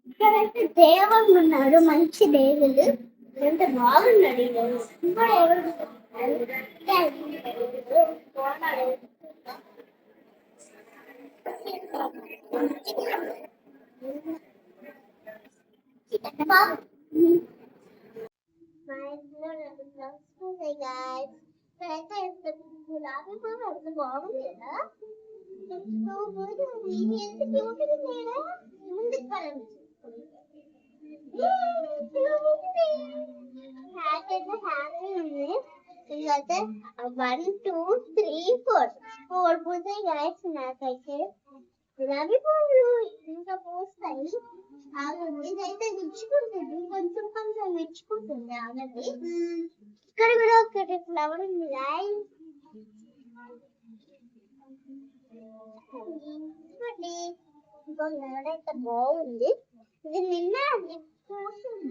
ఇక్కడైతే దేవుళ్ళు ఉన్నారు, మంచి దేవుళ్ళు. ఎంత బాగున్నాడు ఈ దేవుడు. ఇంకా ఎవరు మా ఇంట్లో 2 ఫ్లవర్స్ ఉంటాయి గాయ్స్. ఇక్కడైతే ఎంత గులాబీ పువ్వు ఎంత బాగుంది కదా. సో గుడ్, ఇది ఎంత క్యూట్ ఉంది కదా. ముందుకు పడండి. హ్యాపీ ఉంది. ఇదైతే 1 2 3 4 పూసాయి గాయస్. నాకైతే గులాబీ పువ్వులు ఇంకా పూస్తాయి. ఇదైతే విచ్చుకుంటుంది, కొంచెం కొంచెం విచ్చుకుంటుంది ఆల్రెడీ. ఇక్కడ కూడా ఒకటి ఫ్లవర్ ఉంది గాయస్. ఇంకో ఫ్లవర్ అయితే బాగుంది. ఇది నిన్న పూసింది.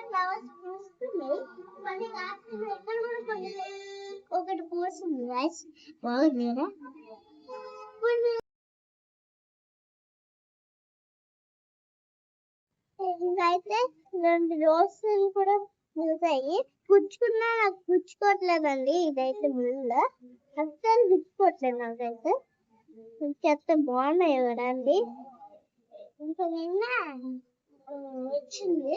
ఫ్లవర్స్ పూస్తున్నాయి, మళ్ళీ ఎక్కడ కూడా కొన్ని ఒకటి పూసింది గాయస్. బాగుంది కదా. అయితే 2 రోజులు కూడా పూసాయి. పుచ్చుకున్నా నాకు పుచ్చుకోవట్లేదండి. ఇదైతే ముందు అస్సలు పుచ్చుకోవట్లేదు నాకైతే. చెత్త బాగున్నాయి కదా అండి. ఇంకా నిన్న వచ్చింది.